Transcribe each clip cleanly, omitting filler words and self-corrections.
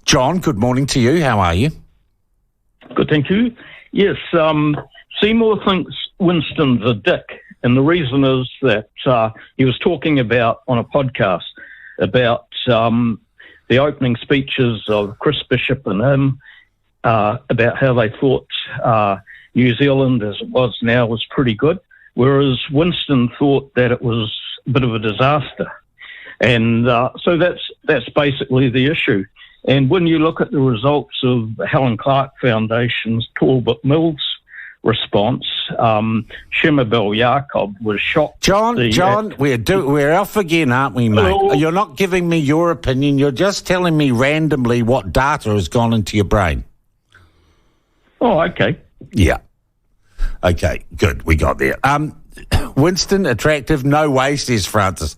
John, good morning to you. How are you? Good, thank you. Yes, Seymour thinks Winston's a dick, and the reason is that he was talking about, on a podcast, about the opening speeches of Chris Bishop and him, about how they thought New Zealand, as it was now, was pretty good, whereas Winston thought that it was a bit of a disaster. And so that's basically the issue. And when you look at the results of the Helen Clark Foundation's Talbot Mills response, Shimabel Jacob was shocked. John, we're off again, aren't we, mate? Hello? You're not giving me your opinion. You're just telling me randomly what data has gone into your brain. Oh, okay. Yeah. Okay, good. We got there. Winston, attractive, no way, says Francis.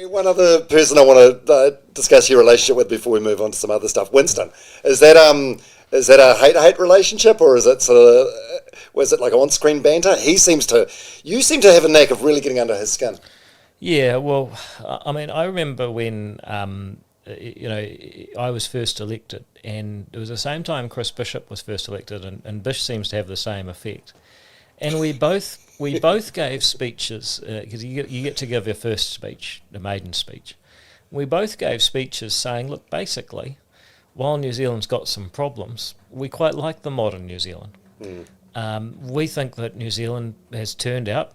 One other person I want to discuss your relationship with before we move on to some other stuff. Winston, is that a hate relationship, or is it was it like on-screen banter? You seem to have a knack of really getting under his skin. Yeah, well, I mean, I remember when I was first elected, and it was the same time Chris Bishop was first elected, and Bish seems to have the same effect. And we both gave speeches, because you get to give your first speech, the maiden speech. We both gave speeches saying, look, basically, while New Zealand's got some problems, we quite like the modern New Zealand. We think that New Zealand has turned out,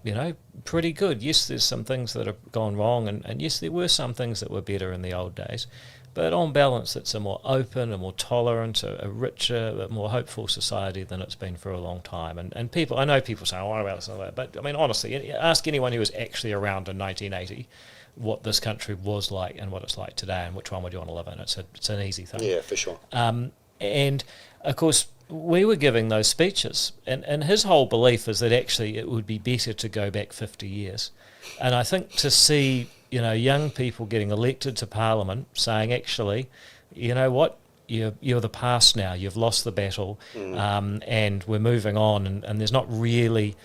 pretty good. Yes, there's some things that have gone wrong, and yes, there were some things that were better in the old days. But on balance, it's a more open, a more tolerant, a richer, a more hopeful society than it's been for a long time. And people, I know people say, what about this and that? But I mean, honestly, ask anyone who was actually around in 1980 what this country was like and what it's like today, and which one would you want to live in. It's an easy thing. Yeah, for sure. And of course, we were giving those speeches, and his whole belief is that actually it would be better to go back 50 years. And I think to see young people getting elected to Parliament saying, actually, you know what, you're the past now, you've lost the battle, and we're moving on, and there's not really,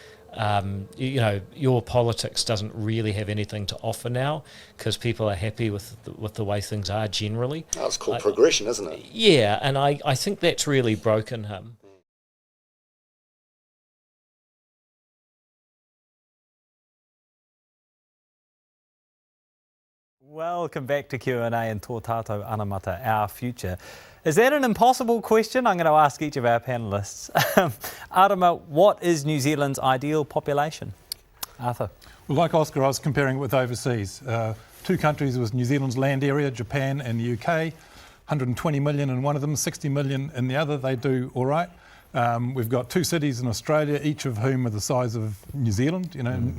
your politics doesn't really have anything to offer now because people are happy with the way things are generally. Oh, it's called progression, isn't it? Yeah, and I think that's really broken him. Welcome back to Q&A and Tō Tātou Anamata, Our Future. Is that an impossible question? I'm going to ask each of our panellists. Arama, what is New Zealand's ideal population? Arthur. Well, like Oscar, I was comparing it with overseas. Two countries with New Zealand's land area, Japan and the UK, 120 million in one of them, 60 million in the other. They do all right. We've got two cities in Australia, each of whom are the size of New Zealand,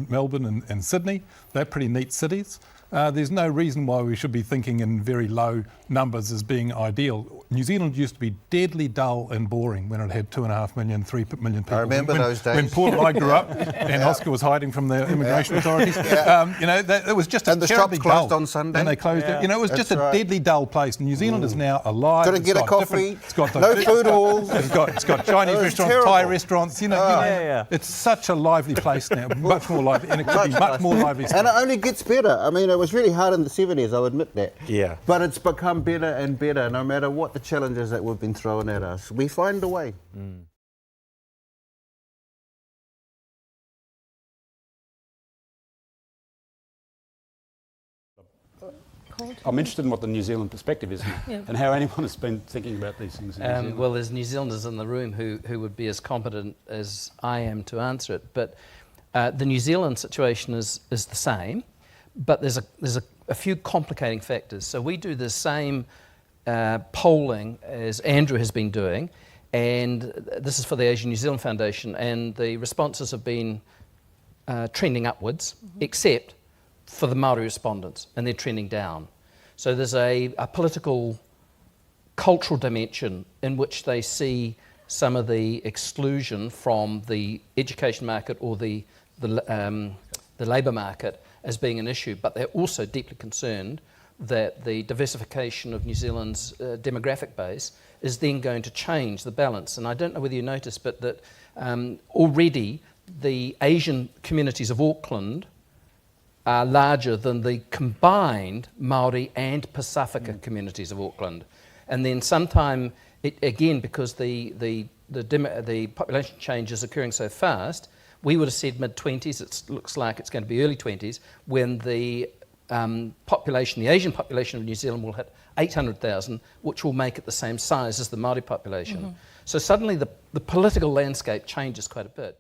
Melbourne and Sydney. They're pretty neat cities. There's no reason why we should be thinking in very low numbers as being ideal. New Zealand used to be deadly dull and boring when it had 2.5 million, 3 million people. I remember those days. When Paul and I grew up and Oscar was hiding from the immigration authorities. It was just and a the terribly shops closed dull. on Sunday. And they closed it. It was just a deadly dull place. New Zealand is now alive. Couldn't get a coffee. It's got no food halls. It's got Chinese restaurants, terrible. Thai restaurants. It's such a lively place now, much more lively, and it could be much more lively. And it only gets better. I mean, it was really hard in the 70s, I'll admit that. Yeah. But it's become better and better, no matter what the challenges that we've been thrown at us. We find a way. I'm interested in what the New Zealand perspective is and how anyone has been thinking about these things in New Zealand. Well, there's New Zealanders in the room who would be as competent as I am to answer it. But the New Zealand situation is the same, but there's a few complicating factors. So we do the same polling as Andrew has been doing, and this is for the Asian New Zealand Foundation, and the responses have been trending upwards, except for the Māori respondents, and they're trending down. So there's a political, cultural dimension in which they see some of the exclusion from the education market or the labour market as being an issue, but they're also deeply concerned that the diversification of New Zealand's demographic base is then going to change the balance. And I don't know whether you noticed, but that already the Asian communities of Auckland are larger than the combined Māori and Pasifika communities of Auckland. And then sometime, again, because the population change is occurring so fast, we would have said mid-20s, it looks like it's going to be early 20s, when the population, the Asian population of New Zealand will hit 800,000, which will make it the same size as the Māori population. So suddenly the political landscape changes quite a bit.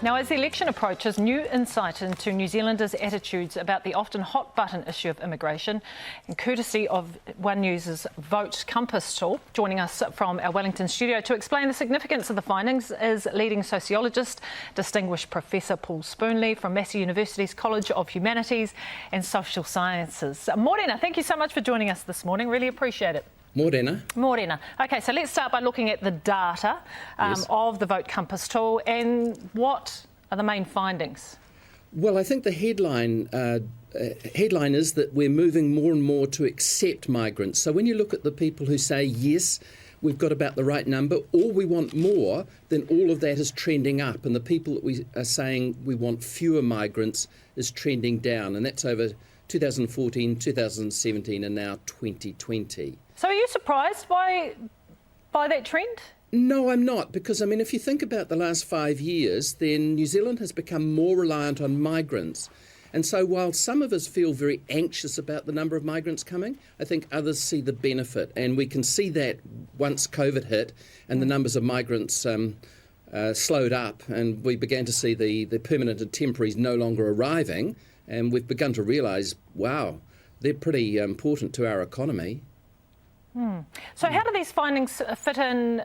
Now, as the election approaches, new insight into New Zealanders' attitudes about the often hot-button issue of immigration, and courtesy of One News's Vote Compass tool. Joining us from our Wellington studio to explain the significance of the findings is leading sociologist, distinguished Professor Paul Spoonley from Massey University's College of Humanities and Social Sciences. Morena, thank you so much for joining us this morning. Really appreciate it. Morena. Morena. Okay, so let's start by looking at the data of the Vote Compass tool, and what are the main findings? Well, I think the headline is that we're moving more and more to accept migrants. So when you look at the people who say, yes, we've got about the right number, or we want more, then all of that is trending up. And the people that we are saying we want fewer migrants is trending down. And that's over 2014, 2017, and now 2020. So are you surprised by that trend? No, I'm not, because, I mean, if you think about the last 5 years, then New Zealand has become more reliant on migrants. And so while some of us feel very anxious about the number of migrants coming, I think others see the benefit. And we can see that once COVID hit and the numbers of migrants slowed up, and we began to see the permanent and temporaries no longer arriving, and we've begun to realise, wow, they're pretty important to our economy. So how do these findings fit in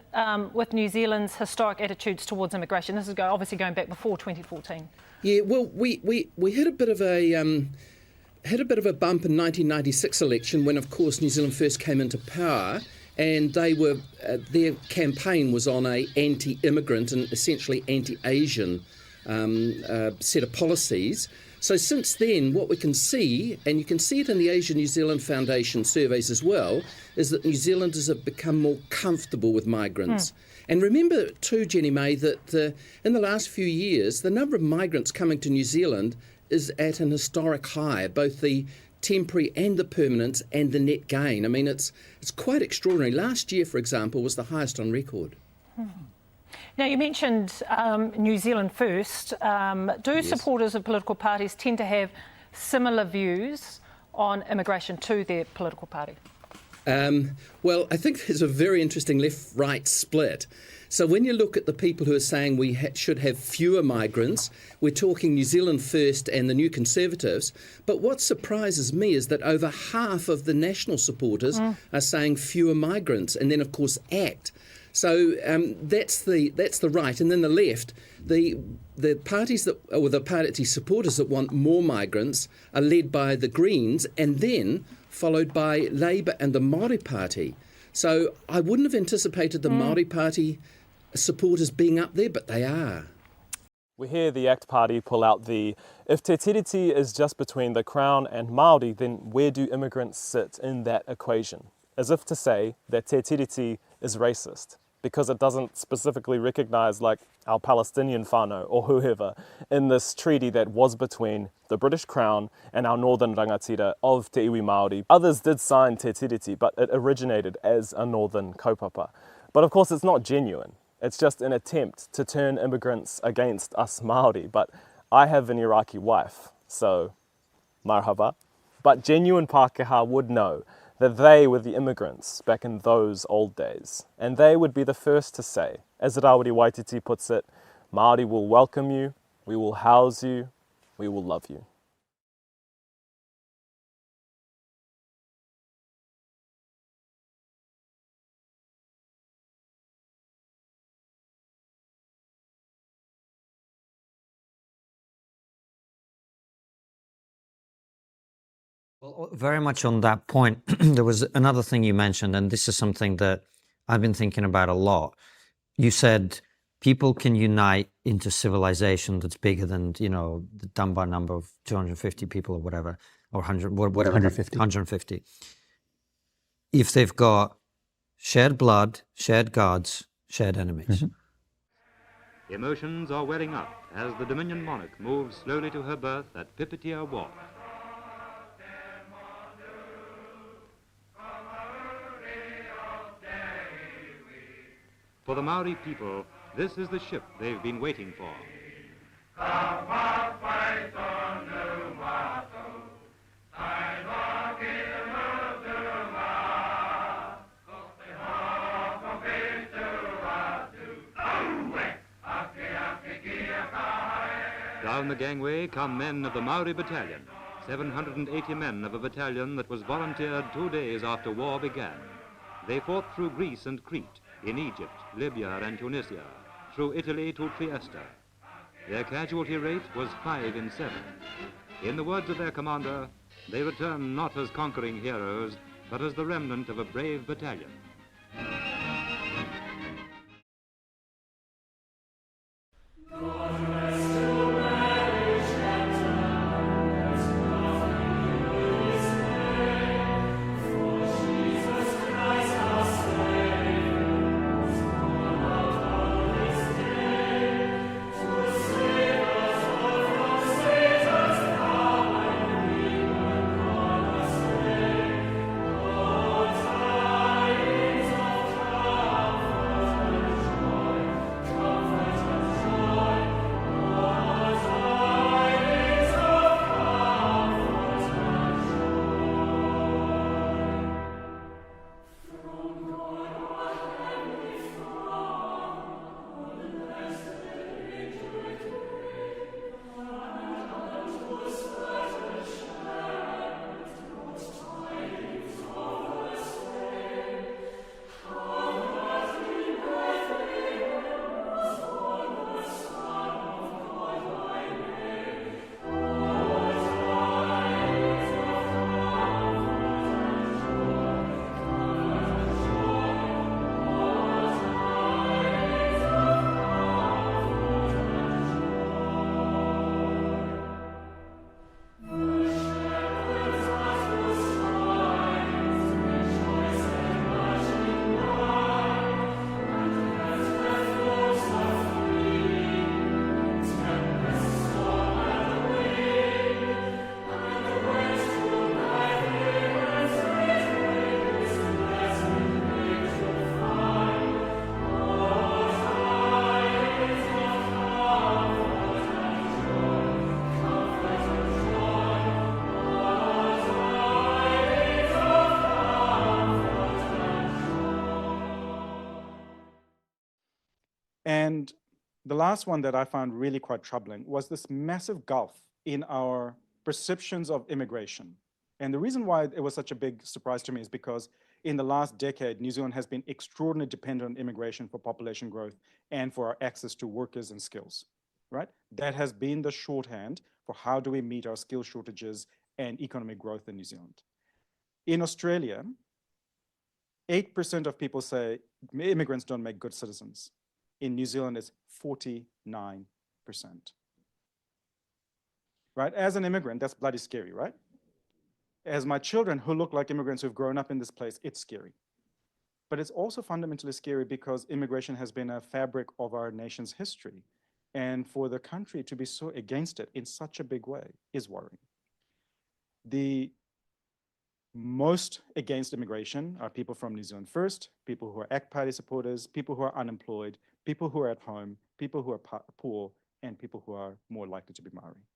with New Zealand's historic attitudes towards immigration? This is obviously going back before 2014. Yeah, well, we hit a bit of a bump in 1996 election when, of course, New Zealand first came into power, and they were their campaign was on a anti-immigrant and essentially anti-Asian set of policies. So since then, what we can see, and you can see it in the Asia New Zealand Foundation surveys as well, is that New Zealanders have become more comfortable with migrants. And remember too, Jenny May, that in the last few years, the number of migrants coming to New Zealand is at an historic high, both the temporary and the permanents and the net gain. I mean, it's quite extraordinary. Last year, for example, was the highest on record. Now, you mentioned New Zealand First. Yes. Supporters of political parties tend to have similar views on immigration to their political party? Well, I think there's a very interesting left-right split. So when you look at the people who are saying we should have fewer migrants, we're talking New Zealand First and the New Conservatives. But what surprises me is that over half of the national supporters are saying fewer migrants, and then, of course, ACT. So that's the right, and then the left. The parties that, or the party supporters that want more migrants are led by the Greens, and then followed by Labour and the Māori Party. So I wouldn't have anticipated the Māori Party supporters being up there, but they are. We hear the ACT Party pull out the, if Te Tiriti is just between the Crown and Māori, then where do immigrants sit in that equation? As if to say that Te Tiriti is racist, because it doesn't specifically recognise like our Palestinian whānau or whoever in this treaty that was between the British Crown and our northern rangatira of Te Iwi Māori. Others did sign Te Tiriti, but it originated as a northern kaupapa. But of course it's not genuine. It's just an attempt to turn immigrants against us Māori. But I have an Iraqi wife, so marhaba. But genuine Pākehā would know that they were the immigrants back in those old days. And they would be the first to say, as Rawiri Waititi puts it, Māori will welcome you, we will house you, we will love you. Well, very much on that point, there was another thing you mentioned, and this is something that I've been thinking about a lot. You said people can unite into civilization that's bigger than, you know, the Dunbar number of 250 people or whatever, or 100, whatever. 150. If they've got shared blood, shared gods, shared enemies. Emotions are welling up as the Dominion monarch moves slowly to her berth at Pipitier Wharf. For the Maori people, this is the ship they've been waiting for. Down the gangway come men of the Maori Battalion, 780 men of a battalion that was volunteered 2 days after war began. They fought through Greece and Crete, in Egypt, Libya and Tunisia, through Italy to Trieste. Their casualty rate was 5 in 7. In the words of their commander, they return not as conquering heroes, but as the remnant of a brave battalion. And the last one that I found really quite troubling was this massive gulf in our perceptions of immigration. And the reason why it was such a big surprise to me is because in the last decade, New Zealand has been extraordinarily dependent on immigration for population growth and for our access to workers and skills, right? That has been the shorthand for how do we meet our skill shortages and economic growth in New Zealand. In Australia, 8% of people say immigrants don't make good citizens. In New Zealand, it's 49%. Right? As an immigrant, that's bloody scary, right? As my children who look like immigrants who've grown up in this place, it's scary. But it's also fundamentally scary because immigration has been a fabric of our nation's history. And for the country to be so against it in such a big way is worrying. The most against immigration are people from New Zealand First, people who are ACT Party supporters, people who are unemployed, people who are at home, people who are poor, and people who are more likely to be Maori.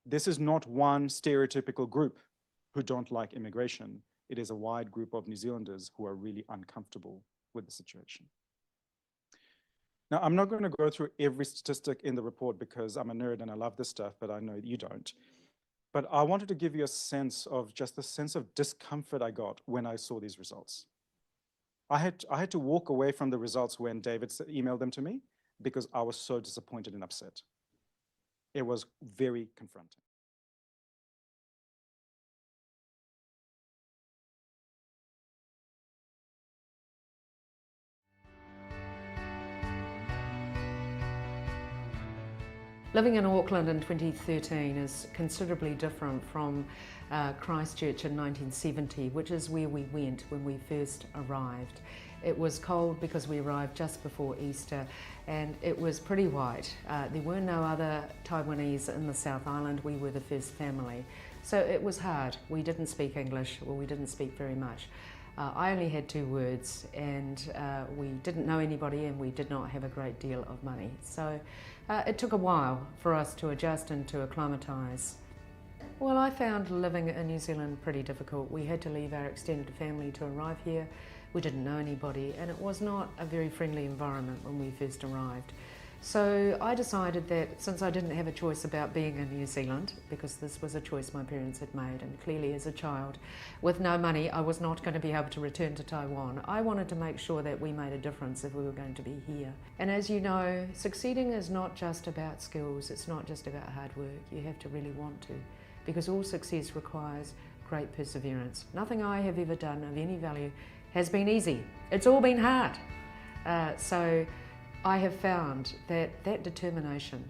This is not one stereotypical group who don't like immigration. It is a wide group of New Zealanders who are really uncomfortable with the situation. Now, I'm not going to go through every statistic in the report because I'm a nerd and I love this stuff, but I know you don't. But I wanted to give you a sense of just the sense of discomfort I got when I saw these results. I had to walk away from the results when David emailed them to me because I was so disappointed and upset. It was very confronting. Living in Auckland in 2013 is considerably different from Christchurch in 1970, which is where we went when we first arrived. It was cold because we arrived just before Easter, and it was pretty white. There were no other Taiwanese in the South Island. We were the first family. So it was hard. We didn't speak English, or we didn't speak very much. I only had 2 words, and we didn't know anybody, and we did not have a great deal of money. So it took a while for us to adjust and to acclimatise. Well, I found living in New Zealand pretty difficult. We had to leave our extended family to arrive here. We didn't know anybody, and it was not a very friendly environment when we first arrived. So I decided that since I didn't have a choice about being in New Zealand, because this was a choice my parents had made, and clearly as a child with no money I was not going to be able to return to Taiwan, I wanted to make sure that we made a difference if we were going to be here. And as you know, succeeding is not just about skills, it's not just about hard work. You have to really want to, because all success requires great perseverance. Nothing I have ever done of any value has been easy. It's all been hard. So I have found that determination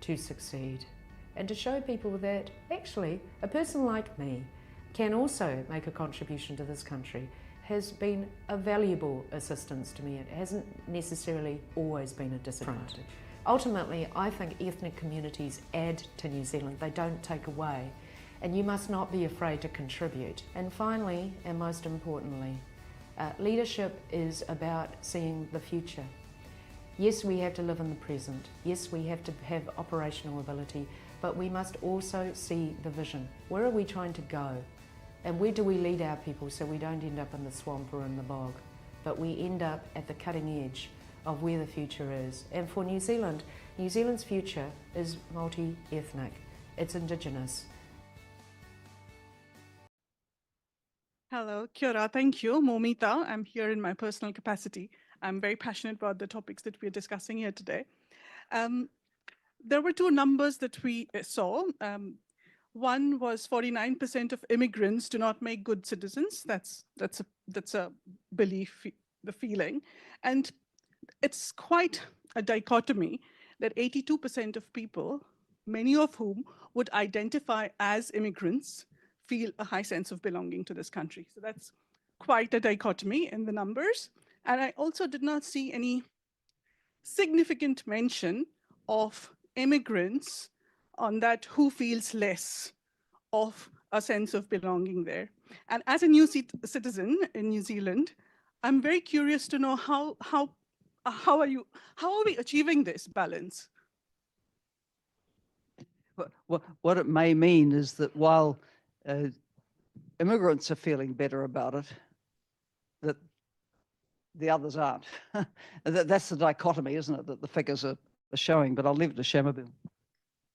to succeed and to show people that actually a person like me can also make a contribution to this country has been a valuable assistance to me. It hasn't necessarily always been a disadvantage. Ultimately, I think ethnic communities add to New Zealand, they don't take away, and you must not be afraid to contribute. And finally, and most importantly, leadership is about seeing the future. Yes, we have to live in the present. Yes, we have to have operational ability, but we must also see the vision. Where are we trying to go? And where do we lead our people so we don't end up in the swamp or in the bog, but we end up at the cutting edge of where the future is. And for New Zealand, New Zealand's future is multi-ethnic. It's Indigenous. Hello, kia ora, thank you. Momita, I'm here in my personal capacity. I'm very passionate about the topics that we're discussing here today. There were 2 numbers that we saw. One was 49% of immigrants do not make good citizens. That's a belief, the feeling. And it's quite a dichotomy that 82% of people, many of whom would identify as immigrants, feel a high sense of belonging to this country. So that's quite a dichotomy in the numbers. And I also did not see any significant mention of immigrants on that who feels less of a sense of belonging there. And as a new citizen in New Zealand, I'm very curious to know how are we achieving this balance? What it may mean is that while immigrants are feeling better about it, that the others aren't. That's the dichotomy, isn't it, that the figures are showing, but I'll leave it to Shamabeel.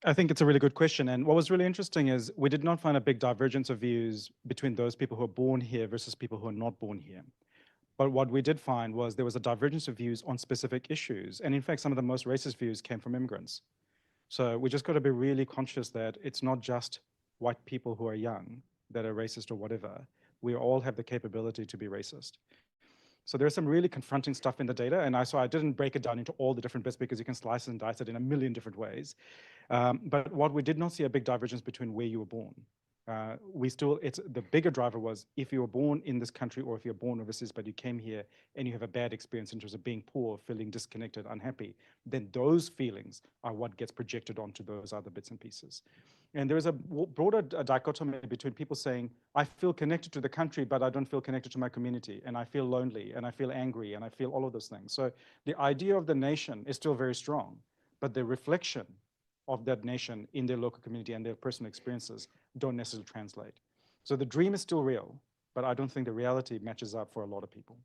I think it's a really good question. And what was really interesting is we did not find a big divergence of views between those people who are born here versus people who are not born here. But what we did find was there was a divergence of views on specific issues. And in fact, some of the most racist views came from immigrants. So we just got to be really conscious that it's not just white people who are young that are racist or whatever. We all have the capability to be racist. So there's some really confronting stuff in the data, and I didn't break it down into all the different bits because you can slice and dice it in a million different ways. But what we did not see a big divergence between where you were born. The bigger driver was if you were born in this country or if you're born overseas, but you came here and you have a bad experience in terms of being poor, feeling disconnected, unhappy, then those feelings are what gets projected onto those other bits and pieces. And there is a broader dichotomy between people saying, I feel connected to the country, but I don't feel connected to my community, and I feel lonely, and I feel angry, and I feel all of those things. So the idea of the nation is still very strong, but the reflection of that nation in their local community and their personal experiences don't necessarily translate. So the dream is still real, but I don't think the reality matches up for a lot of people.